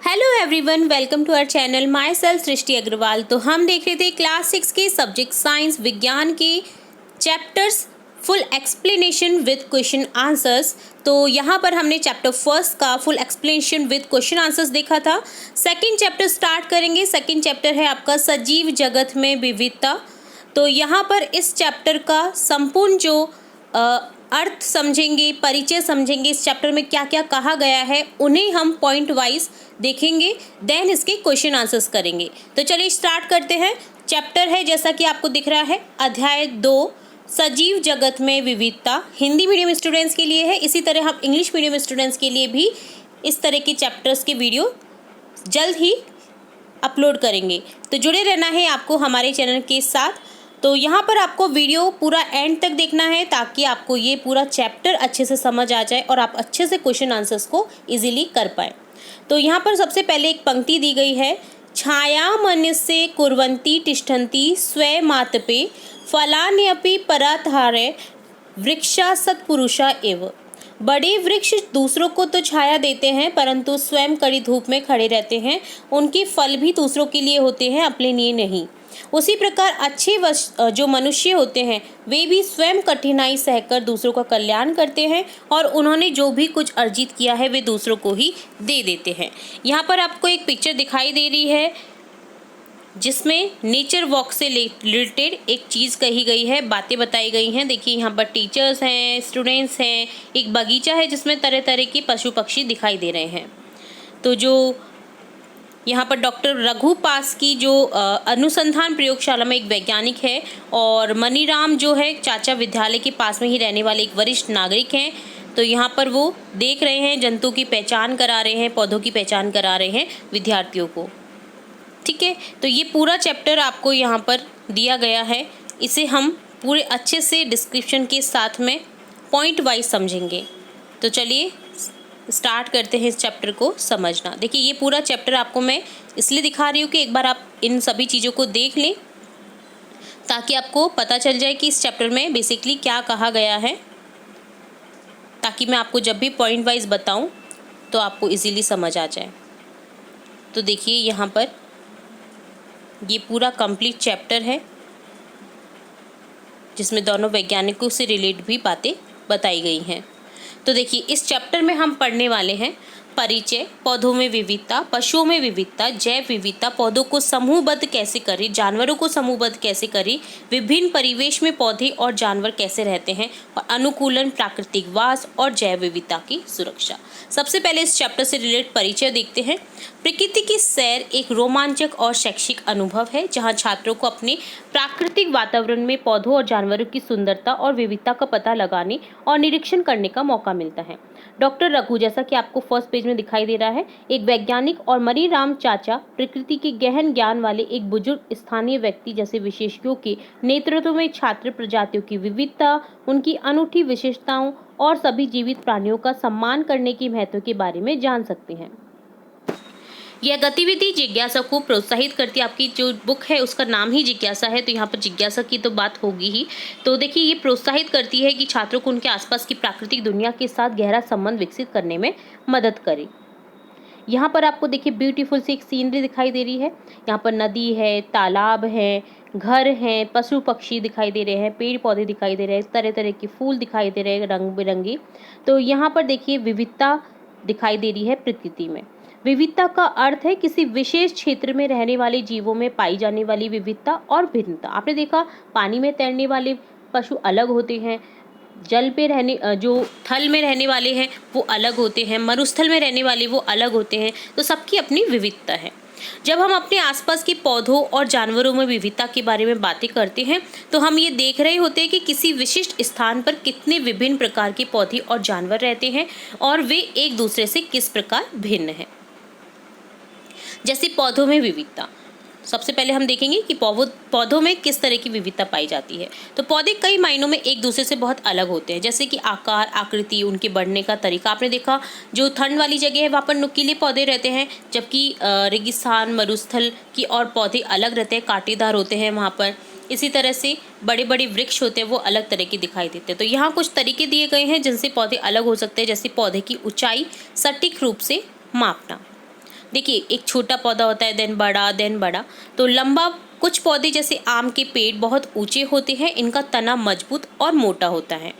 Hello everyone, welcome to our channel. Myself Srishti Agarwal. तो हम देख रहे थे क्लास 6 के सब्जेक्ट साइंस विज्ञान के chapters full explanation with question answers. तो यहाँ पर हमने चैप्टर फर्स्ट का full explanation with question answers देखा था। सेकंड चैप्टर स्टार्ट करेंगे। सेकंड चैप्टर है आपका सजीव जगत में विविधता। तो यहाँ पर इस चैप्टर का संपूर्ण जो अर्थ समझेंगे, परिचय समझेंगे, इस चैप्टर में क्या क्या कहा गया है उन्हें हम पॉइंट वाइज देखेंगे, देन इसके क्वेश्चन आंसर्स करेंगे। तो चलिए स्टार्ट करते हैं। चैप्टर है जैसा कि आपको दिख रहा है अध्याय 2 सजीव जगत में विविधता। हिंदी मीडियम स्टूडेंट्स के लिए है, इसी तरह हम इंग्लिश मीडियम स्टूडेंट्स के लिए भी इस तरह के चैप्टर्स के वीडियो जल्द ही अपलोड करेंगे। तो जुड़े रहना है आपको हमारे चैनल के साथ। तो यहाँ पर आपको वीडियो पूरा एंड तक देखना है ताकि आपको ये पूरा चैप्टर अच्छे से समझ आ जाए और आप अच्छे से क्वेश्चन आंसर्स को इजीली कर पाए। तो यहाँ पर सबसे पहले एक पंक्ति दी गई है, छाया मनुष्य कुर्वन्ति तिष्ठन्ति स्वयमातपे फलान्यपि पराधारे वृक्षा सत्पुरुषा एव। बड़े वृक्ष दूसरों को तो छाया देते हैं परंतु स्वयं कड़ी धूप में खड़े रहते हैं। उनके फल भी दूसरों के लिए होते हैं, अपने लिए नहीं। उसी प्रकार अच्छे जो मनुष्य होते हैं वे भी स्वयं कठिनाई सहकर दूसरों का कल्याण करते हैं और उन्होंने जो भी कुछ अर्जित किया है वे दूसरों को ही दे देते हैं। यहाँ पर आपको एक पिक्चर दिखाई दे रही है जिसमें नेचर वॉक से रिलेटेड एक चीज़ कही गई है, बातें बताई गई हैं। देखिए यहाँ पर टीचर्स हैं, स्टूडेंट्स हैं, एक बगीचा है जिसमें तरह तरह के पशु पक्षी दिखाई दे रहे हैं। तो जो यहाँ पर डॉक्टर रघु पास की जो अनुसंधान प्रयोगशाला में एक वैज्ञानिक है और मनीराम जो है चाचा विद्यालय के पास में ही रहने वाले एक वरिष्ठ नागरिक हैं। तो यहाँ पर वो देख रहे हैं, जंतु की पहचान करा रहे हैं, पौधों की पहचान करा रहे हैं विद्यार्थियों को। ठीक है, तो ये पूरा चैप्टर आपको यहाँ पर दिया गया है। इसे हम पूरे अच्छे से डिस्क्रिप्शन के साथ में पॉइंट वाइज समझेंगे। तो चलिए स्टार्ट करते हैं इस चैप्टर को समझना। देखिए ये पूरा चैप्टर आपको मैं इसलिए दिखा रही हूँ कि एक बार आप इन सभी चीज़ों को देख लें ताकि आपको पता चल जाए कि इस चैप्टर में बेसिकली क्या कहा गया है, ताकि मैं आपको जब भी पॉइंट वाइज बताऊँ तो आपको इजीली समझ आ जाए। तो देखिए यहाँ पर ये पूरा कंप्लीट चैप्टर है जिसमें दोनों वैज्ञानिकों से रिलेट भी बातें बताई गई हैं। तो देखिए इस चैप्टर में हम पढ़ने वाले हैं परिचय, पौधों में विविधता, पशुओं में विविधता, जैव विविधता, पौधों को समूहबद्ध कैसे करें, जानवरों को समूहबद्ध कैसे करें, विभिन्न परिवेश में पौधे और जानवर कैसे रहते हैं और अनुकूलन, प्राकृतिक वास और जैव विविधता की सुरक्षा। सबसे पहले इस चैप्टर से रिलेटेड परिचय देखते हैं। प्रकृति की सैर एक रोमांचक और शैक्षिक अनुभव है जहाँ छात्रों को अपने प्राकृतिक वातावरण में पौधों और जानवरों की सुंदरता और विविधता का पता लगाने और निरीक्षण करने का मौका मिलता है। डॉक्टर रघु, जैसा कि आपको फर्स्ट पेज में दिखाई दे रहा है, एक वैज्ञानिक और मनीराम चाचा प्रकृति के गहन ज्ञान वाले एक बुजुर्ग स्थानीय व्यक्ति जैसे विशेषज्ञों के नेतृत्व में छात्र प्रजातियों की विविधता, उनकी अनूठी विशेषताओं और सभी जीवित प्राणियों का सम्मान करने के महत्व के बारे में जान सकते हैं। यह गतिविधि जिज्ञासा को प्रोत्साहित करती है। आपकी जो बुक है उसका नाम ही जिज्ञासा है, तो यहाँ पर जिज्ञासा की तो बात होगी ही। तो देखिए ये प्रोत्साहित करती है कि छात्रों को उनके आसपास की प्राकृतिक दुनिया के साथ गहरा संबंध विकसित करने में मदद करे। यहाँ पर आपको देखिए ब्यूटीफुल सी एक सीनरी दिखाई दे रही है। यहाँ पर नदी है, तालाब है, घर हैं, पशु पक्षी दिखाई दे रहे हैं, पेड़ पौधे दिखाई दे रहे हैं, तरह तरह के फूल दिखाई दे रहे हैं रंग बिरंगी। तो यहाँ पर देखिए विविधता दिखाई दे रही है प्रकृति में। विविधता का अर्थ है किसी विशेष क्षेत्र में रहने वाले जीवों में पाई जाने वाली विविधता और भिन्नता। आपने देखा पानी में तैरने वाले पशु अलग होते हैं, जल पे रहने जो थल में रहने वाले हैं वो अलग होते हैं, मरुस्थल में रहने वाले वो अलग होते हैं। तो सबकी अपनी विविधता है। जब हम अपने आसपास के पौधों और जानवरों में विविधता के बारे में बातें करते हैं तो हम ये देख रहे होते हैं कि किसी विशिष्ट स्थान पर कितने विभिन्न प्रकार के पौधे और जानवर रहते हैं और वे एक दूसरे से किस प्रकार भिन्न हैं। जैसे पौधों में विविधता, सबसे पहले हम देखेंगे कि पौधों में किस तरह की विविधता पाई जाती है। तो पौधे कई मायनों में एक दूसरे से बहुत अलग होते हैं, जैसे कि आकार, आकृति, उनके बढ़ने का तरीका। आपने देखा जो ठंड वाली जगह है वहाँ पर नुकीले पौधे रहते हैं, जबकि रेगिस्तान, मरुस्थल की और पौधे अलग रहते हैं, कांटेदार होते हैं वहाँ पर। इसी तरह से बड़े बड़े वृक्ष होते हैं वो अलग तरह के दिखाई देते हैं। तो यहाँ कुछ तरीके दिए गए हैं जिनसे पौधे अलग हो सकते हैं, जैसे पौधे की ऊंचाई सटीक रूप से मापना। देखिए एक छोटा पौधा होता है, देन बड़ा। तो लंबा कुछ पौधे जैसे आम के पेड़ बहुत ऊंचे होते हैं, इनका तना मजबूत और मोटा होता है।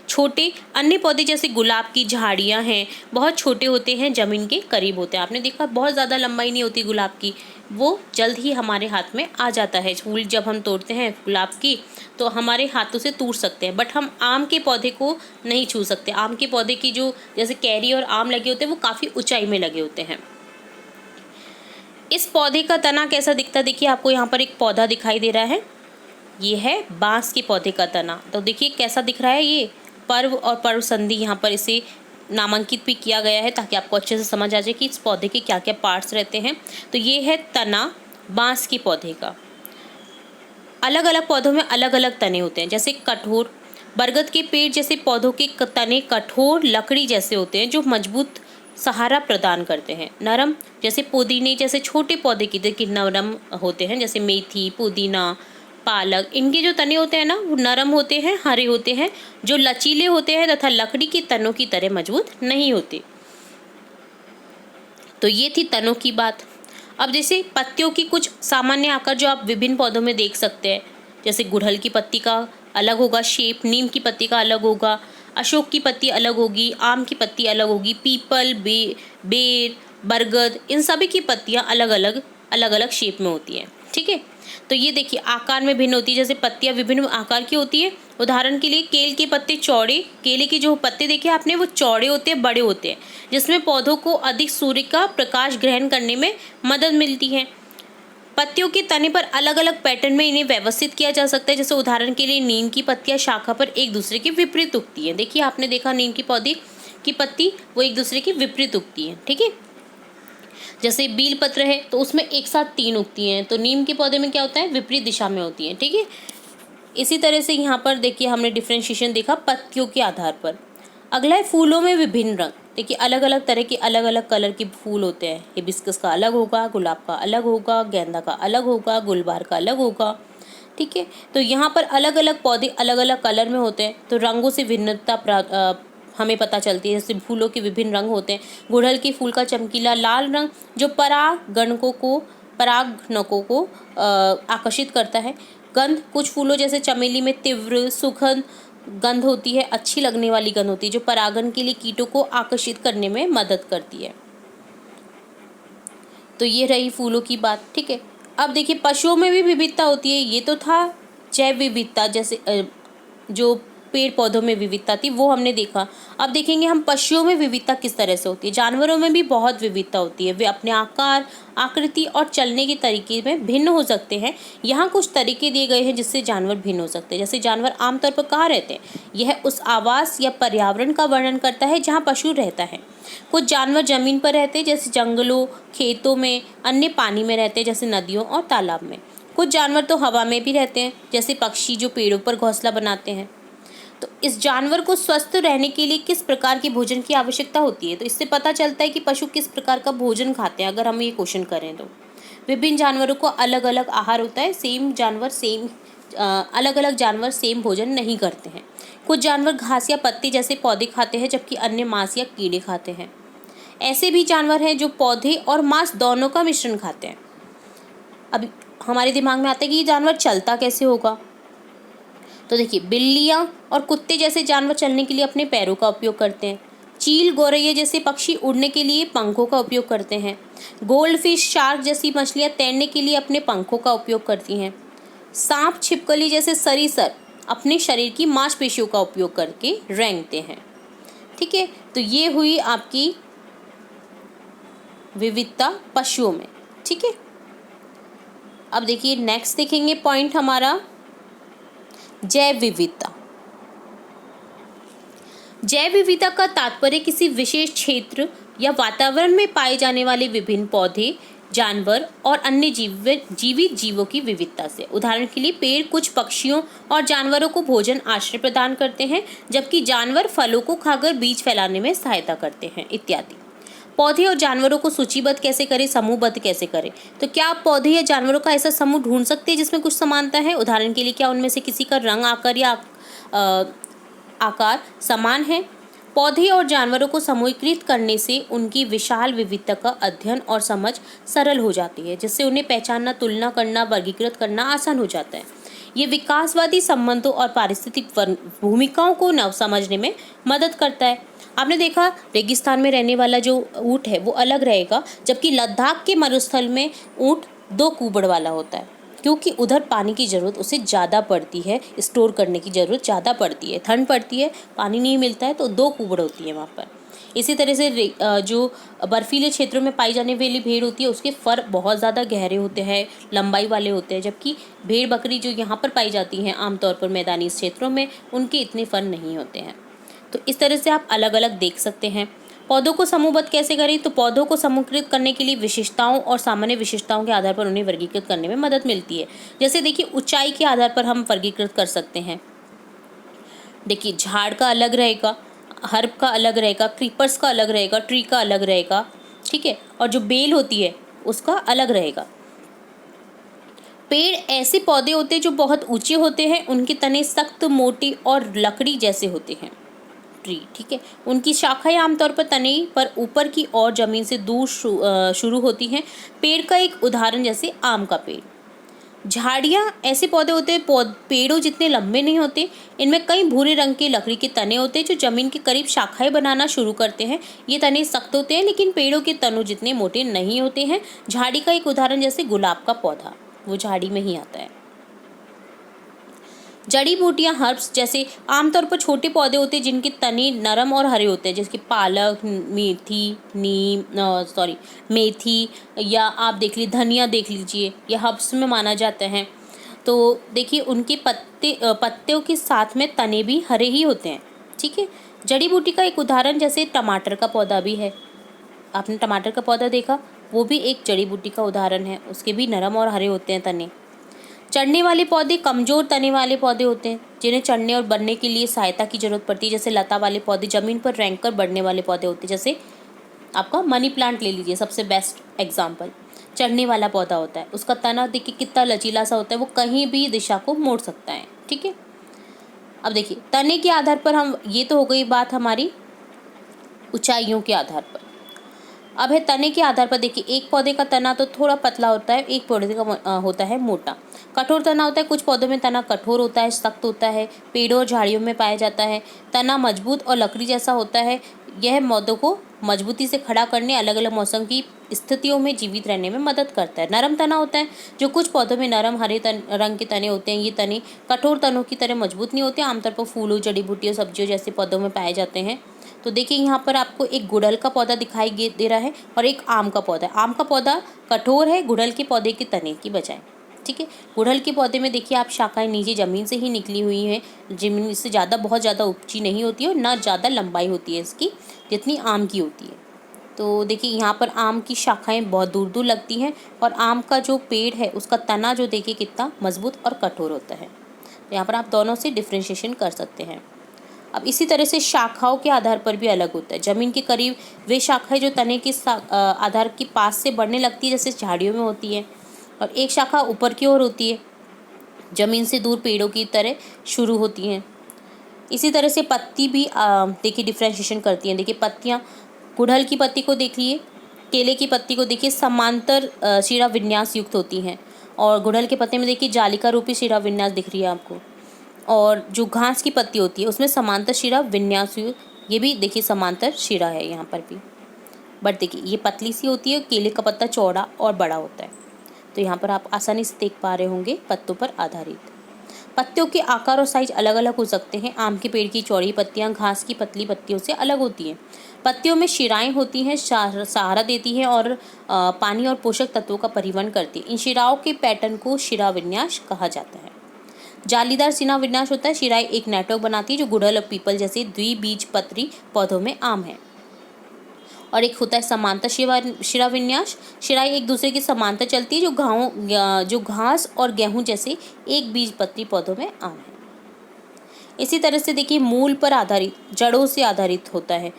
छोटे अन्य पौधे जैसे गुलाब की झाड़ियां हैं, बहुत छोटे होते हैं, जमीन के करीब होते हैं। आपने देखा बहुत ज़्यादा लंबाई नहीं होती गुलाब की, वो जल्द ही हमारे हाथ में आ जाता है। फूल जब हम तोड़ते हैं गुलाब की तो हमारे हाथों से तोड़ सकते हैं, बट हम आम के पौधे को नहीं छू सकते। आम के पौधे की जो जैसे कैरी और आम लगे होते हैं वो काफ़ी ऊंचाई में लगे होते हैं। इस पौधे का तना कैसा दिखता है, देखिए आपको यहाँ पर एक पौधा दिखाई दे रहा है, ये है बांस के पौधे का तना। तो देखिए कैसा दिख रहा है, ये पर्व और पर्व संधि यहाँ पर इसे नामांकित भी किया गया है ताकि आपको अच्छे से समझ आ जाए कि इस पौधे के क्या क्या पार्ट्स रहते हैं। तो ये है तना बांस के पौधे का। अलग अलग पौधों में अलग अलग तने होते हैं, जैसे कठोर बरगद के पेड़ जैसे पौधों के तने कठोर लकड़ी जैसे होते हैं जो मजबूत सहारा प्रदान करते हैं। नरम जैसे पुदीने जैसे छोटे पौधे की देखिए नरम होते हैं, जैसे मेथी, पुदीना, पालक, इनके जो तने होते हैं ना वो नरम होते हैं, हरे होते हैं, जो लचीले होते हैं तथा लकड़ी के तनों की तरह मजबूत नहीं होते। तो ये थी तनों की बात। अब जैसे पत्तियों की कुछ सामान्य आकार जो आप विभिन्न पौधों में देख सकते हैं, जैसे गुड़हल की पत्ती का अलग होगा शेप, नीम की पत्ती का अलग होगा, अशोक की पत्ती अलग होगी, आम की पत्ती अलग होगी, पीपल, बेर, बरगद, इन सभी की पत्तियां अलग अलग शेप में होती हैं। ठीक है, तो ये देखिए आकार में भिन्न होती है, जैसे पत्तियां विभिन्न आकार की होती है। उदाहरण के लिए केल के पत्ते चौड़े, केले के जो पत्ते देखे आपने वो चौड़े होते हैं, बड़े होते हैं, जिसमें पौधों को अधिक सूर्य का प्रकाश ग्रहण करने में मदद मिलती है। पत्तियों के तने पर अलग अलग पैटर्न में इन्हें व्यवस्थित किया जा सकता है। जैसे उदाहरण के लिए नीम की पत्तियां शाखा पर एक दूसरे के विपरीत उगती हैं। देखिए आपने देखा नीम की पौधे की पत्ती वो एक दूसरे के विपरीत उगती है। ठीक है, जैसे बील पत्र है तो उसमें एक साथ 3 उगती हैं, तो नीम के पौधे में क्या होता है, विपरीत दिशा में होती हैं। ठीक है, इसी तरह से यहाँ पर देखिए हमने डिफ्रेंशिएशन देखा पत्तियों के आधार पर। अगला है फूलों में विभिन्न रंग। देखिए अलग अलग तरह के अलग अलग कलर के फूल होते हैं। हिबिस्कस का अलग होगा, गुलाब का अलग होगा, गेंदा का अलग होगा, गुलबहार का अलग होगा। ठीक है, तो यहाँ पर अलग अलग पौधे अलग अलग कलर में होते हैं, तो रंगों से भिन्नता हमें पता चलती है। जैसे फूलों के विभिन्न रंग होते हैं। गुड़हल के फूल का चमकीला लाल रंग जो परागणकों को आकर्षित करता है। गंध कुछ फूलों जैसे चमेली में तीव्र सुगंध गंध होती है, अच्छी लगने वाली गंध होती है, जो परागण के लिए कीटों को आकर्षित करने में मदद करती है। तो ये रही फूलों की बात। ठीक है, अब देखिए पशुओं में भी विविधता होती है। ये तो था जैव विविधता, जैसे जो पेड़ पौधों में विविधता थी वो हमने देखा। अब देखेंगे हम पशुओं में विविधता किस तरह से होती है। जानवरों में भी बहुत विविधता होती है। वे अपने आकार, आकृति और चलने के तरीके में भिन्न हो सकते हैं। यहाँ कुछ तरीके दिए गए हैं जिससे जानवर भिन्न हो सकते हैं। जैसे जानवर आमतौर पर कहाँ रहते हैं, यह उस आवास या पर्यावरण का वर्णन करता है जहाँ पशु रहता है। कुछ जानवर जमीन पर रहते हैं जैसे जंगलों, खेतों में, अन्य पानी में रहते हैं जैसे नदियों और तालाब में। कुछ जानवर तो हवा में भी रहते हैं जैसे पक्षी जो पेड़ों पर घोंसला बनाते हैं। तो इस जानवर को स्वस्थ रहने के लिए किस प्रकार के भोजन की आवश्यकता होती है, तो इससे पता चलता है कि पशु किस प्रकार का भोजन खाते हैं। अगर हम ये क्वेश्चन करें तो विभिन्न जानवरों को अलग अलग आहार होता है। अलग अलग जानवर सेम भोजन नहीं करते हैं। कुछ जानवर घास या पत्ते जैसे पौधे खाते हैं जबकि अन्य मांस या कीड़े खाते हैं। ऐसे भी जानवर हैं जो पौधे और मांस दोनों का मिश्रण खाते हैं। अब हमारे दिमाग में आता है कि ये जानवर चलता कैसे होगा। तो देखिए बिल्लियाँ और कुत्ते जैसे जानवर चलने के लिए अपने पैरों का उपयोग करते हैं। चील, गौरैया जैसे पक्षी उड़ने के लिए पंखों का उपयोग करते हैं। गोल्डफिश, शार्क जैसी मछलियाँ तैरने के लिए अपने पंखों का उपयोग करती हैं। सांप, छिपकली जैसे सरीसृप अपने शरीर की मांसपेशियों का उपयोग करके रेंगते हैं। ठीक है, तो ये हुई आपकी विविधता पशुओं में। ठीक है, अब देखिए नेक्स्ट देखेंगे पॉइंट हमारा जैव विविधता। जैव विविधता का तात्पर्य किसी विशेष क्षेत्र या वातावरण में पाए जाने वाले विभिन्न पौधे, जानवर और अन्य जीवित जीवों की विविधता से। उदाहरण के लिए पेड़ कुछ पक्षियों और जानवरों को भोजन आश्रय प्रदान करते हैं जबकि जानवर फलों को खाकर बीज फैलाने में सहायता करते हैं इत्यादि। पौधे और जानवरों को सूचीबद्ध कैसे करें, समूहबद्ध कैसे करें, तो क्या आप पौधे या जानवरों का ऐसा समूह ढूंढ सकते हैं जिसमें कुछ समानता है। उदाहरण के लिए क्या उनमें से किसी का रंग, आकार या आकार समान है। पौधे और जानवरों को समूहीकृत करने से उनकी विशाल विविधता का अध्ययन और समझ सरल हो जाती है, जिससे उन्हें पहचानना, तुलना करना, वर्गीकृत करना आसान हो जाता है। ये विकासवादी संबंधों और पारिस्थितिक भूमिकाओं को नव समझने में मदद करता है। आपने देखा रेगिस्तान में रहने वाला जो ऊँट है वो अलग रहेगा, जबकि लद्दाख के मरुस्थल में ऊँट 2 कुबड़ वाला होता है, क्योंकि उधर पानी की ज़रूरत उसे ज़्यादा पड़ती है, स्टोर करने की ज़रूरत ज़्यादा पड़ती है, ठंड पड़ती है, पानी नहीं मिलता है तो 2 कुबड़ होती है वहाँ पर। इसी तरह से जो बर्फीले क्षेत्रों में पाई जाने वाली भेड़ होती है उसके फर बहुत ज़्यादा गहरे होते हैं, लंबाई वाले होते हैं, जबकि भेड़ बकरी जो यहाँ पर पाई जाती हैं आमतौर पर मैदानी क्षेत्रों में, उनके इतने फर नहीं होते हैं। तो इस तरह से आप अलग अलग देख सकते हैं। पौधों को समूहबद्ध कैसे करें? तो पौधों को समूहीकृत करने के लिए विशेषताओं और सामान्य विशेषताओं के आधार पर उन्हें वर्गीकृत करने में मदद मिलती है। जैसे देखिए ऊंचाई के आधार पर हम वर्गीकृत कर सकते हैं। देखिए झाड़ का अलग रहेगा, हर्ब का अलग रहेगा, क्रीपर्स का अलग रहेगा, ट्री का अलग रहेगा, ठीक है, और जो बेल होती है उसका अलग रहेगा। पेड़ ऐसे पौधे होते हैं जो बहुत ऊंचे होते हैं, उनके तने सख्त, मोटी और लकड़ी जैसे होते हैं। ट्री, ठीक है, उनकी शाखाएं आमतौर पर तने पर ऊपर की ओर जमीन से दूर शुरू होती हैं। पेड़ का एक उदाहरण जैसे आम का पेड़। झाड़ियाँ ऐसे पौधे होते हैं, पेड़ों जितने लंबे नहीं होते, इनमें कई भूरे रंग के लकड़ी के तने होते हैं जो जमीन के करीब शाखाएं बनाना शुरू करते हैं। ये तने सख्त होते हैं लेकिन पेड़ों के तनों जितने मोटे नहीं होते हैं। झाड़ी का एक उदाहरण जैसे गुलाब का पौधा, वो झाड़ी में ही आता है। जड़ी बूटियां, हर्ब्स जैसे आमतौर पर छोटे पौधे होते हैं जिनके तने नरम और हरे होते हैं, जैसे कि पालक, मेथी, या आप देख लीजिए धनिया देख लीजिए, ये हर्ब्स में माना जाता है। तो देखिए उनके पत्तियों के साथ में तने भी हरे ही होते हैं, ठीक है। जड़ी बूटी का एक उदाहरण जैसे टमाटर का पौधा भी है। आपने टमाटर का पौधा देखा, वो भी एक जड़ी बूटी का उदाहरण है, उसके भी नरम और हरे होते हैं तने। चढ़ने वाले पौधे कमजोर तने वाले पौधे होते हैं जिन्हें चढ़ने और बढ़ने के लिए सहायता की जरूरत पड़ती है। जैसे लता वाले पौधे जमीन पर रेंग कर बढ़ने वाले पौधे होते हैं, जैसे आपका मनी प्लांट ले लीजिए, सबसे बेस्ट एग्जाम्पल। चढ़ने वाला पौधा होता है, उसका तना देखिए कितना लचीला सा होता है, वो कहीं भी दिशा को मोड़ सकता है, ठीक है। अब देखिए तने के आधार पर हम, ये तो हो गई बात हमारी ऊंचाइयों के आधार पर। अब है तने के आधार पर। देखिए एक पौधे का तना तो थोड़ा पतला होता है, एक पौधे का होता है मोटा। कठोर तना होता है, कुछ पौधों में तना कठोर होता है, सख्त होता है, पेड़ों और झाड़ियों में पाया जाता है। तना मजबूत और लकड़ी जैसा होता है, यह पौधों को मजबूती से खड़ा करने, अलग अलग मौसम की स्थितियों में जीवित रहने में मदद करता है। नरम तना होता है, जो कुछ पौधों में नरम हरे रंग के तने होते हैं। ये तने कठोर तनों की तरह मजबूत नहीं होते, आमतौर पर फूलों, जड़ी बूटियों, सब्जियों जैसे पौधों में पाए जाते हैं। तो देखिए यहाँ पर आपको एक गुड़हल का पौधा दिखाई दे रहा है और एक आम का पौधा। आम का पौधा कठोर है गुड़हल के पौधे के तने की बजाय, ठीक है। गुड़हल के पौधे में देखिए आप शाखाएं नीचे जमीन से ही निकली हुई हैं, जमीन से ज़्यादा बहुत ज़्यादा ऊंची नहीं होती है और ना ज़्यादा लंबाई होती है इसकी जितनी आम की होती है। तो देखिए यहाँ पर आम की शाखाएं बहुत दूर दूर लगती हैं और आम का जो पेड़ है उसका तना जो देखिए कितना मजबूत और कठोर होता है। तो यहाँ पर आप दोनों से डिफ्रेंशिएशन कर सकते हैं। अब इसी तरह से शाखाओं के आधार पर भी अलग होता है। जमीन के करीब वे शाखाएं जो तने के आधार के पास से बढ़ने लगती है, जैसे झाड़ियों में होती है, और एक शाखा ऊपर की ओर होती है, जमीन से दूर पेड़ों की तरह शुरू होती हैं। इसी तरह से पत्ती भी देखिए डिफ्रेंशिएशन करती हैं। देखिए पत्तियाँ, गुड़हल की पत्ती को देखिए, केले की पत्ती को देखिए समांतर शिरा विन्यास युक्त होती हैं, और गुड़हल के पत्ते में देखिए जालिका रूपी शिरा विन्यास दिख रही है आपको। और जो घास की पत्ती होती है उसमें समांतर शिरा विन्यास, ये भी देखिए समांतर शिरा है यहाँ पर भी, बट देखिए ये पतली सी होती है, केले का पत्ता चौड़ा और बड़ा होता है। तो यहाँ पर आप आसानी से देख पा रहे होंगे पत्तों पर आधारित। पत्तियों के आकार और साइज अलग अलग हो सकते हैं। आम के पेड़ की चौड़ी पत्तियाँ घास की पतली पत्तियों से अलग होती हैं। पत्तियों में शिराएं होती हैं, सहारा देती हैं और पानी और पोषक तत्वों का परिवहन करती हैं। इन शिराओं के पैटर्न को शिरा विन्यास कहा जाता है। जालीदार शिरा विन्यास होता है, शिराएं एक नेटवर्क बनाती है जो गुड़हल और पीपल जैसे द्विबीजपत्री पौधों में आम है। और एक होता है समांतर शिरा विन्यास, शिराएं एक दूसरे के समांतर चलती है जो घास और गेहूं जैसे एक बीजपत्री पौधों में आम है। इसी तरह से देखिए मूल पर आधारित, जड़ों से आधारित होता है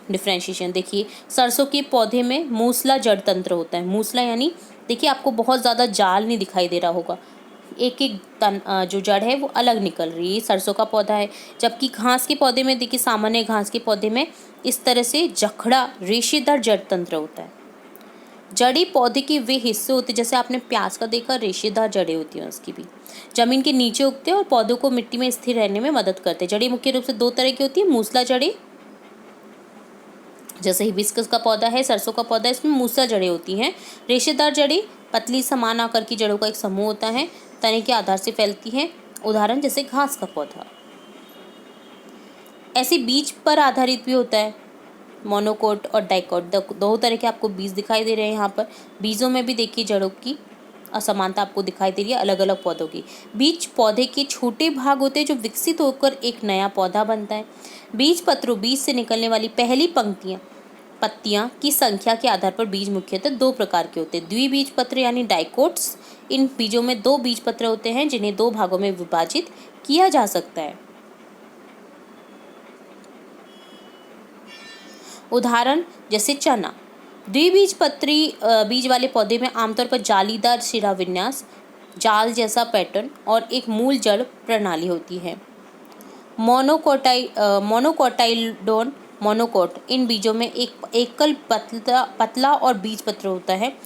डिफ्रेंशिएशन। देखिए सरसों के पौधे में मूसला जड़ तंत्र होता है। मूसला यानी देखिए आपको बहुत ज़्यादा जाल नहीं दिखाई दे रहा होगा, एक एक जो जड़ है वो अलग निकल रही है। सरसों का पौधा है, जबकि घास के पौधे में देखिए सामान्य घास के पौधे में इस तरह से जखड़ा रेशेदार जड़ तंत्र होता है। जड़ी पौधे के वे हिस्से होते हैं, जैसे आपने प्याज का देखा रेशेदार जड़ें होती हैं उसकी भी, जमीन के नीचे उगते हैं और पौधों को मिट्टी में स्थिर रहने में मदद करते हैं। जड़ी मुख्य रूप से दो तरह की होती है, मूसला जड़ें, जैसे हिबिस्कस का पौधा है, सरसों का पौधा है, इसमें मूसला जड़ें होती हैं। रेशेदार जड़ें पतली समान आकार की जड़ों का एक समूह होता है, तने के आधार से फैलती हैं, उदाहरण जैसे घास का पौधा। ऐसे बीज पर आधारित भी होता है, मोनोकोट और डाइकोट, दो तरह के आपको बीज दिखाई दे रहे हैं यहाँ पर। बीजों में भी देखिए जड़ों की असमानता आपको दिखाई दे रही है अलग अलग पौधों की। बीज पौधे के छोटे भाग होते हैं जो विकसित होकर एक नया पौधा बनता है। बीज पत्रों, बीज से निकलने वाली पहली पत्तियां की संख्या के आधार पर बीज मुख्यतः दो प्रकार के होते हैं। द्विबीज पत्र यानी डाइकोट्स, इन बीजों में दो बीज पत्र होते हैं जिन्हें दो भागों में विभाजित किया जा सकता है। उदाहरण जैसे चना। द्विबीजपत्री बीज वाले पौधे में आमतौर पर जालीदार शिरा विन्यास, जाल जैसा पैटर्न और एक मूल जड़ प्रणाली होती है। मोनोकोटाइलडोन, मोनोकोट, इन बीजों में एक एकल पतला और बीज पत्र होता है।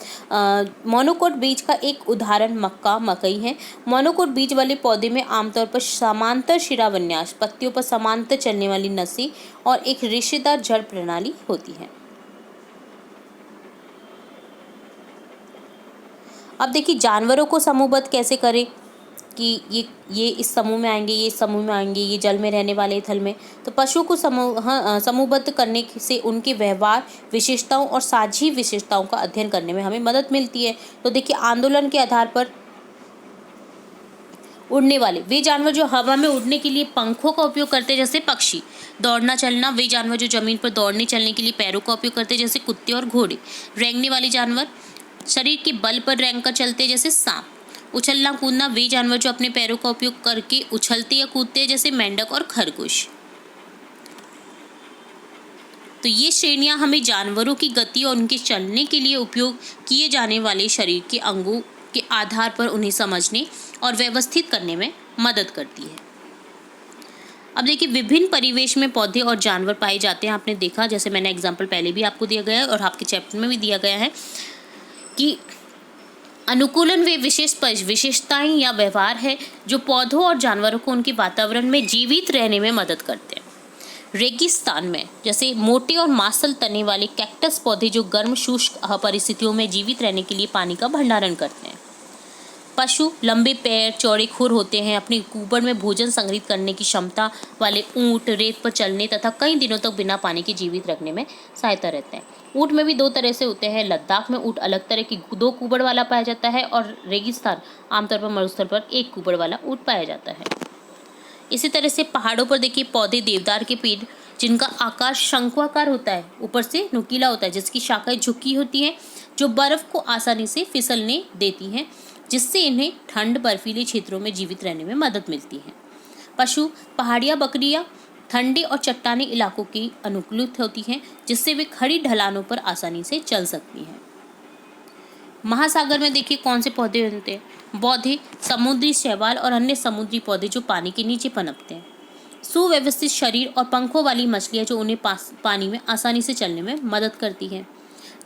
मोनोकोट बीज का एक उदाहरण मक्का, मकई है। मोनोकोट बीज वाले पौधे में आमतौर पर समांतर शिरा विन्यास, पत्तियों पर समांतर चलने वाली नसें और एक रेशेदार जड़ प्रणाली होती है। अब देखिए जानवरों को समूहबद्ध कैसे करें कि ये इस समूह में आएंगे, ये इस समूह में आएंगे, ये जल में रहने वाले थल में। तो पशुओं को समूहबद्ध करने से उनके व्यवहार, विशेषताओं और साझी विशेषताओं का अध्ययन करने में हमें मदद मिलती है। तो देखिए आंदोलन के आधार पर उड़ने वाले वे जानवर जो हवा में उड़ने के लिए पंखों का उपयोग करते हैं जैसे पक्षी। दौड़ना चलना, वे जानवर जो जमीन पर दौड़ने चलने के लिए पैरों का उपयोग करते हैं जैसे कुत्ते और घोड़े। रेंगने वाले जानवर शरीर के बल पर रेंग कर चलते हैं जैसे सांप। उछलना कूदना, वे जानवर जो अपने पैरों का उपयोग करके उछलते या कूदते हैं जैसे मेंढक और खरगोश। तो ये श्रेणियां हमें जानवरों की गति और उनके चलने के लिए उपयोग किए जाने वाले शरीर के अंगों के आधार पर उन्हें समझने और व्यवस्थित करने में मदद करती है। अब देखिए विभिन्न परिवेश में पौधे और जानवर पाए जाते हैं। आपने देखा, जैसे मैंने एग्जाम्पल पहले भी आपको दिया गया है और आपके चैप्टर में भी दिया गया है कि अनुकूलन वे विशेष विशेषताएं या व्यवहार है जो पौधों और जानवरों को उनके वातावरण में जीवित रहने में मदद करते हैं। रेगिस्तान में जैसे मोटे और मांसल तने वाले कैक्टस पौधे जो गर्म शुष्क परिस्थितियों में जीवित रहने के लिए पानी का भंडारण करते हैं। पशु लंबे पैर, चौड़े खुर होते हैं। अपनी कुबड़ में भोजन संग्रहित करने की क्षमता वाले ऊंट रेत पर चलने तथा कई दिनों तक बिना पानी के जीवित रखने में सहायता रहते हैं। ऊंट में भी दो तरह से होते हैं। लद्दाख में ऊंट अलग तरह की दो कुबड़ वाला पाया जाता है और रेगिस्तान आमतौर पर मरुस्थल पर एक कुबड़ वाला ऊंट पाया जाता है। इसी तरह से पहाड़ों पर देखिए पौधे, देवदार के पेड़ जिनका आकार शंक्वाकार होता है, ऊपर से नुकीला होता है, जिसकी शाखाएं झुकी होती हैं, जो बर्फ को आसानी से फिसलने देती हैं, जिससे इन्हें ठंड बर्फीले क्षेत्रों में जीवित रहने में मदद मिलती है। पशु पहाड़िया बकरियां ठंडे और चट्टानी इलाकों की अनुकूलित होती हैं, जिससे वे खड़ी ढलानों पर आसानी से चल सकती हैं। महासागर में देखिए कौन से पौधे होते हैं? पौधे, समुद्री शैवाल और अन्य समुद्री पौधे जो पानी के नीचे पनपते हैं। सुव्यवस्थित शरीर और पंखों वाली मछलियां जो उन्हें पानी में आसानी से चलने में मदद करती हैं।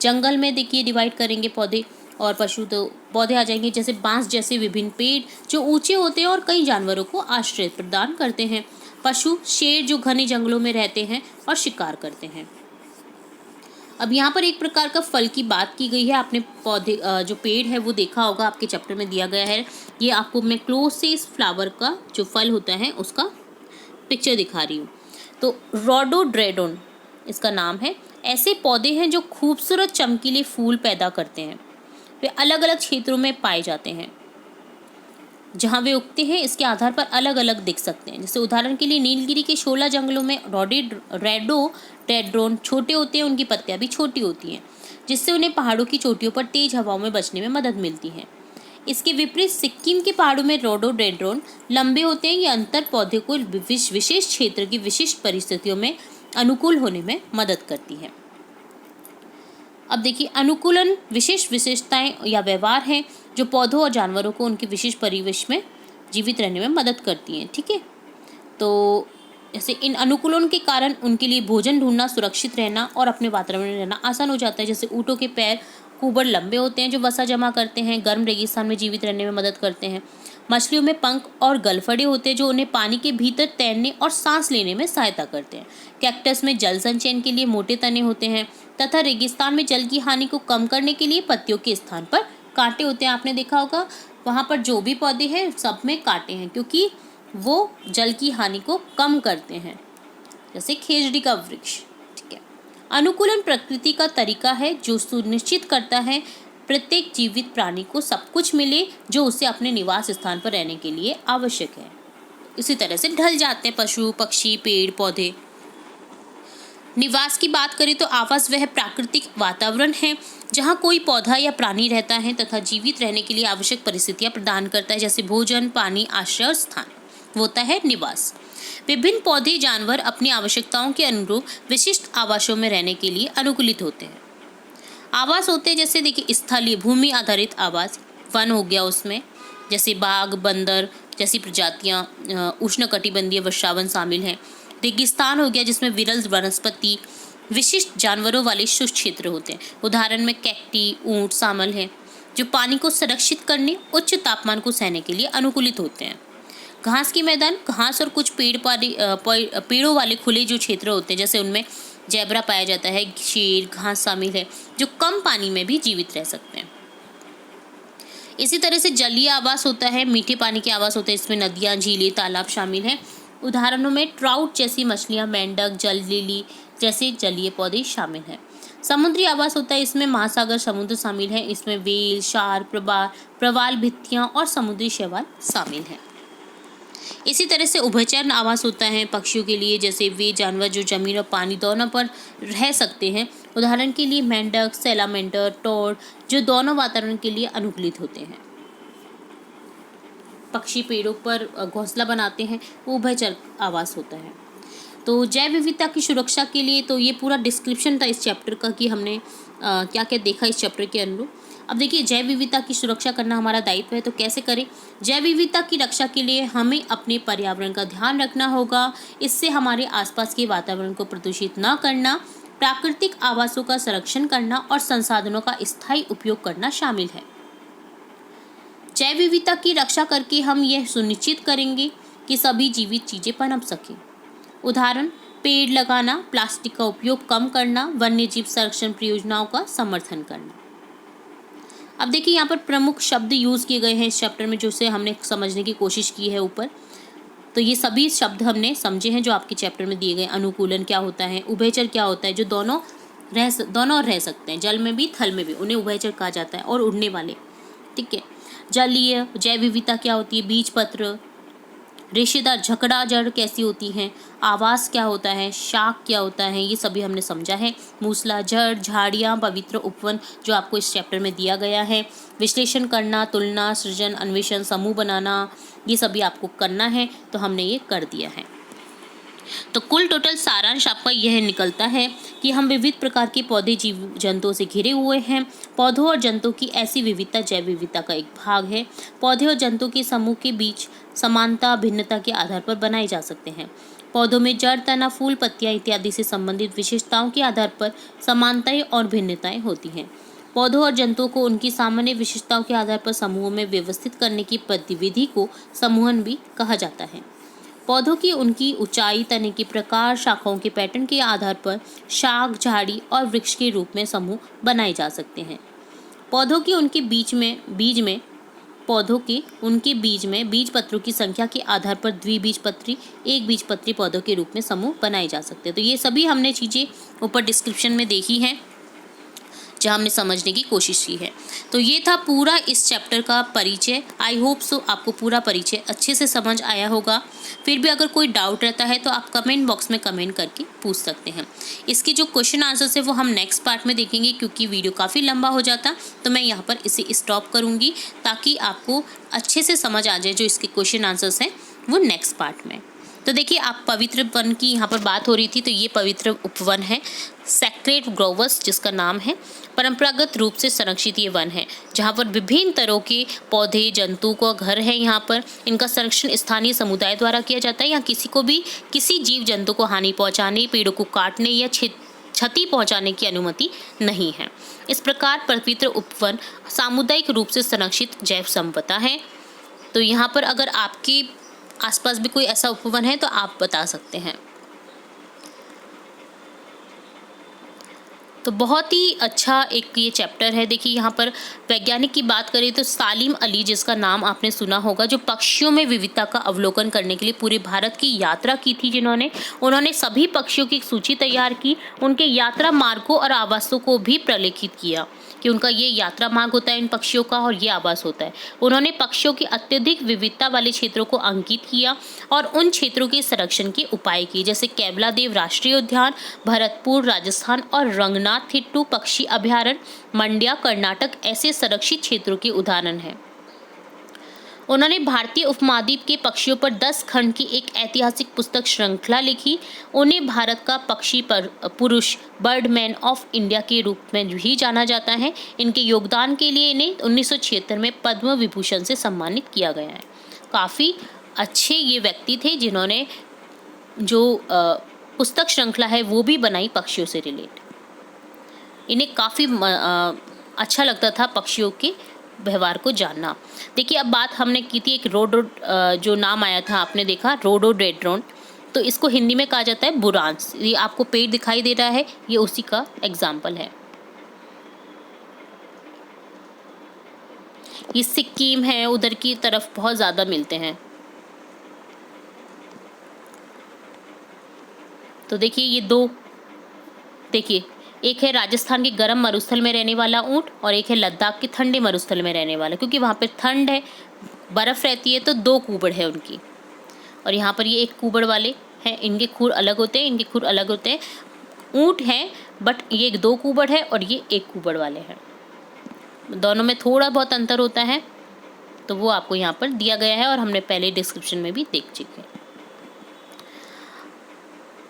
जंगल में देखिए डिवाइड करेंगे पौधे और पशु, तो पौधे आ जाएंगे जैसे बांस जैसे विभिन्न पेड़ जो ऊंचे होते हैं और कई जानवरों को आश्रय प्रदान करते हैं। पशु, शेर जो घने जंगलों में रहते हैं और शिकार करते हैं। अब यहाँ पर एक प्रकार का फल की बात की गई है। आपने पौधे जो पेड़ है वो देखा होगा, आपके चैप्टर में दिया गया है। ये आपको मैं क्लोज से इस फ्लावर का जो फल होता है उसका पिक्चर दिखा रही हूँ। तो रोडोड्रेडोन इसका नाम है। ऐसे पौधे हैं जो खूबसूरत चमकीले फूल पैदा करते हैं। वे अलग अलग क्षेत्रों में पाए जाते हैं। जहाँ वे उगते हैं इसके आधार पर अलग अलग दिख सकते हैं। जैसे उदाहरण के लिए नीलगिरी के शोला जंगलों में रोडोडेंड्रोन छोटे होते हैं, उनकी पत्तियां भी छोटी होती हैं, जिससे उन्हें पहाड़ों की चोटियों पर तेज हवाओं में बचने में मदद मिलती है। इसके विपरीत सिक्किम के पहाड़ों में रोडोडेंड्रोन लंबे होते हैं। ये अंतर पौधे को विशेष क्षेत्र की विशिष्ट परिस्थितियों में अनुकूल होने में मदद करती है। अब देखिए अनुकूलन विशेष विशेषताएं या व्यवहार हैं जो पौधों और जानवरों को उनके विशेष परिवेश में जीवित रहने में मदद करती हैं। ठीक है, तो जैसे इन अनुकूलन के कारण उनके लिए भोजन ढूंढना, सुरक्षित रहना और अपने वातावरण में रहना आसान हो जाता है। जैसे ऊँटों के पैर खूब लंबे होते हैं जो वसा जमा करते हैं, गर्म रेगिस्तान में जीवित रहने में मदद करते हैं। मछलियों में पंख और गलफड़े होते हैं जो उन्हें पानी के भीतर तैरने और सांस लेने में सहायता करते हैं। कैक्टस में जल संचयन के लिए मोटे तने होते हैं तथा रेगिस्तान में जल की हानि को कम करने के लिए पत्तियों के स्थान पर कांटे होते हैं। आपने देखा होगा वहाँ पर जो भी पौधे हैं सब में कांटे हैं क्योंकि वो जल की हानि को कम करते हैं, जैसे खेजड़ी का वृक्ष। ठीक है, अनुकूलन प्रकृति का तरीका है जो सुनिश्चित करता है प्रत्येक जीवित प्राणी को सब कुछ मिले जो उसे अपने निवास स्थान पर रहने के लिए आवश्यक है। इसी तरह से ढल जाते हैं पशु, पक्षी, पेड़, पौधे। निवास की बात करें तो आवास वह प्राकृतिक वातावरण है जहाँ कोई पौधा या प्राणी रहता है तथा जीवित रहने के लिए आवश्यक परिस्थितियाँ प्रदान करता है, जैसे भोजन, पानी, आश्रय और स्थान। वो होता है निवास। विभिन्न पौधे, जानवर अपनी आवश्यकताओं के अनुरूप विशिष्ट आवासों में रहने के लिए अनुकूलित होते हैं। आवास होते हैं जैसे देखिए स्थलीय भूमि आधारित आवास, वन हो गया उसमें, जैसे बाघ, बंदर जैसी प्रजातियाँ, उष्णकटिबंधीय वर्षावन शामिल हैं। रेगिस्तान हो गया जिसमें विरल वनस्पति, विशिष्ट जानवरों वाले शुष्क क्षेत्र होते हैं। उदाहरण में कैक्टी, ऊंट शामिल हैं जो पानी को संरक्षित करने, उच्च तापमान को सहने के लिए अनुकूलित होते हैं। घास के मैदान, घास और कुछ पेड़ों वाले खुले जो क्षेत्र होते हैं, जैसे उनमें जेब्रा पाया जाता है, शेर, घास शामिल है जो कम पानी में भी जीवित रह सकते हैं। इसी तरह से जलीय आवास होता है, मीठे पानी के आवास होते हैं, इसमें नदियाँ, झीलें, तालाब शामिल हैं। उदाहरणों में ट्राउट जैसी मछलियाँ, मेंढक, जल लिली जैसे जलीय पौधे शामिल हैं। समुद्री आवास होता है, इसमें महासागर, समुद्र शामिल है, इसमें व्हेल, शार्क, प्रवाल भित्तियाँ और समुद्री शैवाल शामिल हैं। इसी तरह से उभयचर आवास होता है पक्षियों के लिए, जैसे वे जानवर जो जमीन और पानी दोनों पर रह सकते हैं। उदाहरण के लिए मेंढक, सैलामेंडर, टोड जो दोनों वातावरण के लिए अनुकूलित होते हैं। पक्षी पेड़ों पर घोंसला बनाते हैं, वो उभयचर आवास होता है। तो जैव विविधता की सुरक्षा के लिए, तो ये पूरा डिस्क्रिप्शन था इस चैप्टर का कि हमने क्या क्या देखा इस चैप्टर के अनुरूप। अब देखिए, जैव विविधता की सुरक्षा करना हमारा दायित्व है, तो कैसे करें। जैव विविधता की रक्षा के लिए हमें अपने पर्यावरण का ध्यान रखना होगा। इससे हमारे आसपास के वातावरण को प्रदूषित न करना, प्राकृतिक आवासों का संरक्षण करना और संसाधनों का स्थायी उपयोग करना शामिल है। जैव विविधता की रक्षा करके हम यह सुनिश्चित करेंगे कि सभी जीवित चीजें पनप सकें। उदाहरण, पेड़ लगाना, प्लास्टिक का उपयोग कम करना, वन्य जीव संरक्षण परियोजनाओं का समर्थन करना। अब देखिए, यहाँ पर प्रमुख शब्द यूज किए गए हैं इस चैप्टर में, जो से हमने समझने की कोशिश की है ऊपर। तो ये सभी शब्द हमने समझे हैं जो आपके चैप्टर में दिए गए। अनुकूलन क्या होता है, उभयचर क्या होता है, जो दोनों रह सकते हैं, जल में भी, थल में भी, उन्हें उभयचर कहा जाता है, और उड़ने वाले। ठीक है, जलीय जैव विविधता क्या होती है, बीज पत्र, रेशेदार झकड़ा जड़ कैसी होती हैं, आवास क्या होता है, शाक क्या होता है, ये सभी हमने समझा है। मूसला, जड़, झाड़ियाँ, पवित्र उपवन जो आपको इस चैप्टर में दिया गया है। विश्लेषण करना, तुलना, सृजन, अन्वेषण, समूह बनाना, ये सभी आपको करना है, तो हमने ये कर दिया है। तो कुल टोटल सारांश आपका यह निकलता है कि हम विविध प्रकार के पौधे, जीव जंतुओं से घिरे हुए हैं। पौधों और जंतुओं की ऐसी विविधता जैव विविधता का एक भाग है। पौधे और जंतु के समूह के बीच समानता, भिन्नता के आधार पर बनाए जा सकते हैं। पौधों में जड़, तना, फूल, पत्तियां इत्यादि से संबंधित विशेषताओं के आधार पर समानताएं और भिन्नताएं होती हैं। पौधों और जंतुओं को उनकी सामान्य विशेषताओं के आधार पर समूहों में व्यवस्थित करने की गतिविधि को समूहन भी कहा जाता है। पौधों की उनकी ऊंचाई, तने के प्रकार, शाखाओं के पैटर्न के आधार पर शाख, झाड़ी और वृक्ष के रूप में समूह बनाए जा सकते हैं। पौधों के उनके बीज में बीज पत्रों की संख्या के आधार पर द्विबीजपत्री, एक बीजपत्री पौधों के रूप में समूह बनाए जा सकते हैं। तो ये सभी हमने चीज़ें ऊपर डिस्क्रिप्शन में देखी हैं, जहाँ हमने समझने की कोशिश की है। तो ये था पूरा इस चैप्टर का परिचय। आई होप सो आपको पूरा परिचय अच्छे से समझ आया होगा। फिर भी अगर कोई डाउट रहता है तो आप कमेंट बॉक्स में कमेंट करके पूछ सकते हैं। इसके जो क्वेश्चन आंसर्स है वो हम नेक्स्ट पार्ट में देखेंगे, क्योंकि वीडियो काफ़ी लंबा हो जाता, तो मैं यहाँ पर इसे स्टॉप करूँगी ताकि आपको अच्छे से समझ आ जाए जो इसके क्वेश्चन आंसर्स हैं वो नेक्स्ट पार्ट में। तो देखिए, आप पवित्र वन की यहाँ पर बात हो रही थी, तो ये पवित्र उपवन है सेक्रेड ग्रोव्स जिसका नाम है। परंपरागत रूप से संरक्षित ये वन है जहाँ पर विभिन्न तरह के पौधे जंतु का घर है। यहाँ पर इनका संरक्षण स्थानीय समुदाय द्वारा किया जाता है। यहाँ किसी को भी किसी जीव जंतु को हानि पहुँचाने, पेड़ों को काटने या क्षति पहुँचाने की अनुमति नहीं है। इस प्रकार पवित्र उपवन सामुदायिक रूप से संरक्षित जैव संपदा है। तो यहाँ पर अगर आपके आसपास भी कोई ऐसा उपवन है तो आप बता सकते हैं। तो बहुत ही अच्छा एक ये चैप्टर है। देखिए, यहाँ पर वैज्ञानिक की बात करें तो सालिम अली, जिसका नाम आपने सुना होगा, जो पक्षियों में विविधता का अवलोकन करने के लिए पूरे भारत की यात्रा की थी, उन्होंने सभी पक्षियों की एक सूची तैयार की, उनके यात्रा मार्गों और आवासों को भी प्रलेखित किया कि उनका ये यात्रा मार्ग होता है इन पक्षियों का और ये आवास होता है। उन्होंने पक्षियों की अत्यधिक विविधता वाले क्षेत्रों को अंकित किया और उन क्षेत्रों के संरक्षण के उपाय किए, जैसे केवलादेव राष्ट्रीय उद्यान, भरतपुर राजस्थान और रंगनाथिट्टू पक्षी अभयारण्य मंड्या कर्नाटक ऐसे संरक्षित क्षेत्रों के उदाहरण हैं। उन्होंने भारतीय उपमहाद्वीप के पक्षियों पर 10 खंड की एक ऐतिहासिक पुस्तक श्रृंखला लिखी। उन्हें भारत का पक्षी पुरुष, बर्डमैन ऑफ इंडिया के रूप में भी जाना जाता है। इनके योगदान के लिए इन्हें 1976 में पद्म विभूषण से सम्मानित किया गया है। काफ़ी अच्छे ये व्यक्ति थे जिन्होंने जो पुस्तक श्रृंखला है वो भी बनाई पक्षियों से रिलेट। इन्हें काफ़ी अच्छा लगता था पक्षियों के व्यवहार को जानना। देखिए, अब बात हमने की थी एक जो नाम आया था, आपने देखा रोडोडेंड्रॉन, तो इसको हिंदी में कहा जाता है बुरांस। ये आपको पेड़ दिखाई दे रहा है, ये उसी का एग्जाम्पल है। ये सिक्किम है, उधर की तरफ बहुत ज़्यादा मिलते हैं। तो देखिए, ये दो, देखिए एक है राजस्थान के गर्म मरुस्थल में रहने वाला ऊँट और एक है लद्दाख के ठंडे मरुस्थल में रहने वाला, क्योंकि वहाँ पे ठंड है, बर्फ़ रहती है, तो 2 कूबड़ है उनकी। और यहाँ पर ये 1 कूबड़ वाले हैं, इनके खुर अलग होते हैं, इनके खुर अलग होते हैं। ऊँट हैं बट ये 2 कूबड़ है और ये 1 कूबड़ वाले हैं। दोनों में थोड़ा बहुत अंतर होता है, तो वो आपको यहाँ पर दिया गया है और हमने पहले डिस्क्रिप्शन में भी देख चुके हैं।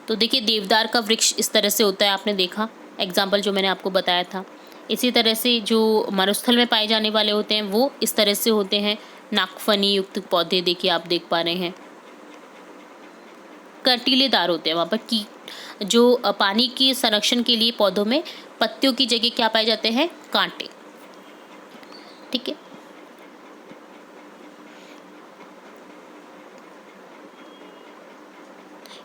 तो देखिए, देवदार का वृक्ष इस तरह से होता है, आपने देखा एग्जाम्पल जो मैंने आपको बताया था। इसी तरह से जो मरुस्थल में पाए जाने वाले होते हैं वो इस तरह से होते हैं, नाकफनी युक्त पौधे देखिए आप देख पा रहे हैं, कंटीलेदार होते हैं। वहाँ पर की जो पानी के संरक्षण के लिए पौधों में पत्तियों की जगह क्या पाए जाते हैं, कांटे। ठीक है,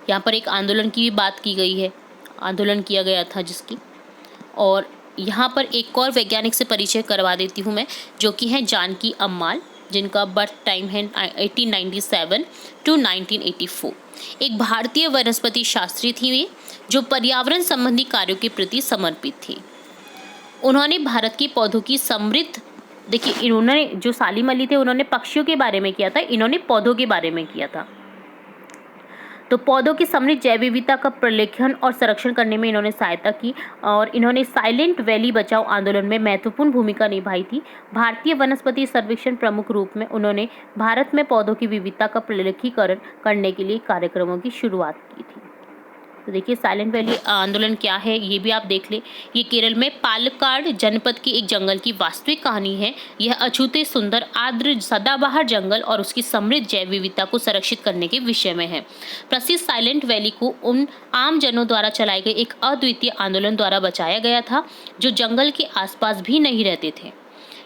यहाँ पर एक आंदोलन की भी बात की गई है, आंदोलन किया गया था जिसकी। और यहाँ पर एक और वैज्ञानिक से परिचय करवा देती हूँ मैं, जो कि हैं जानकी अम्माल, जिनका बर्थ टाइम है 1897 टू 1984। एक भारतीय वनस्पति शास्त्री थी वे, जो पर्यावरण संबंधी कार्यों के प्रति समर्पित थी। उन्होंने भारत के पौधों की समृद्ध, देखिए इन्होंने जो सालिम अली थे उन्होंने पक्षियों के बारे में किया था, इन्होंने पौधों के बारे में किया था। तो पौधों की समृद्ध जैव विविधता का प्रलेखन और संरक्षण करने में इन्होंने सहायता की और इन्होंने साइलेंट वैली बचाओ आंदोलन में महत्वपूर्ण भूमिका निभाई थी। भारतीय वनस्पति सर्वेक्षण प्रमुख रूप में उन्होंने भारत में पौधों की विविधता का प्रलेखीकरण करने के लिए कार्यक्रमों की शुरुआत की थी। तो देखिए, साइलेंट वैली आंदोलन क्या है ये भी आप देख लें। ये केरल में पालक्काड जनपद की एक जंगल की वास्तविक कहानी है। यह अछूते सुंदर आर्द्र सदाबहार जंगल और उसकी समृद्ध जैव विविधता को संरक्षित करने के विषय में है। प्रसिद्ध साइलेंट वैली को उन आम जनों द्वारा चलाए गए एक अद्वितीय आंदोलन द्वारा बचाया गया था जो जंगल के आसपास भी नहीं रहते थे।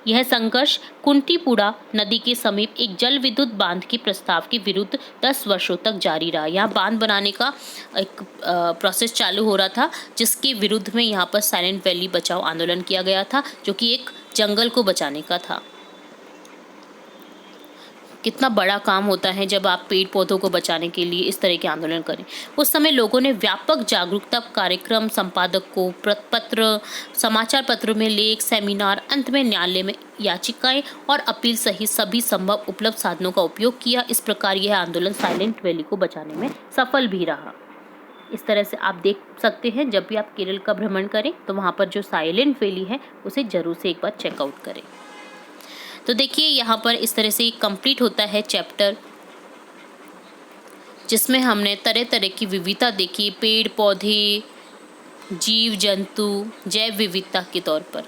यह संघर्ष कुंटीपुड़ा नदी के समीप एक जल विद्युत बांध के प्रस्ताव के विरुद्ध 10 वर्षों तक जारी रहा। यहाँ बांध बनाने का एक प्रोसेस चालू हो रहा था, जिसके विरुद्ध में यहाँ पर साइलेंट वैली बचाओ आंदोलन किया गया था, जो कि एक जंगल को बचाने का था। कितना बड़ा काम होता है जब आप पेड़ पौधों को बचाने के लिए इस तरह के आंदोलन करें। उस समय लोगों ने व्यापक जागरूकता कार्यक्रम, संपादक को पत्र, समाचार पत्रों में लेख, सेमिनार, अंत में न्यायालय में याचिकाएं और अपील सहित सभी संभव उपलब्ध साधनों का उपयोग किया। इस प्रकार यह आंदोलन साइलेंट वैली को बचाने में सफल भी रहा। इस तरह से आप देख सकते हैं, जब भी आप केरल का भ्रमण करें तो वहाँ पर जो साइलेंट वैली है उसे जरूर से एक बार चेकआउट करें। तो देखिए, यहाँ पर इस तरह से कंप्लीट होता है चैप्टर जिसमें हमने तरह तरह की विविधता देखी, पेड़ पौधे, जीव जंतु, जैव विविधता के तौर पर।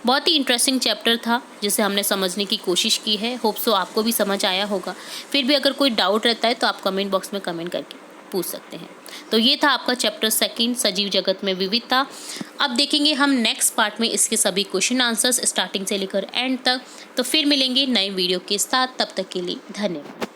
बहुत ही इंटरेस्टिंग चैप्टर था जिसे हमने समझने की कोशिश की है। होप सो आपको भी समझ आया होगा। फिर भी अगर कोई डाउट रहता है तो आप कमेंट बॉक्स में कमेंट करके पूछ सकते हैं। तो ये था आपका चैप्टर 2 सजीव जगत में विविधता। अब देखेंगे हम नेक्स्ट पार्ट में इसके सभी क्वेश्चन आंसर्स स्टार्टिंग से लेकर एंड तक। तो फिर मिलेंगे नए वीडियो के साथ, तब तक के लिए धन्यवाद।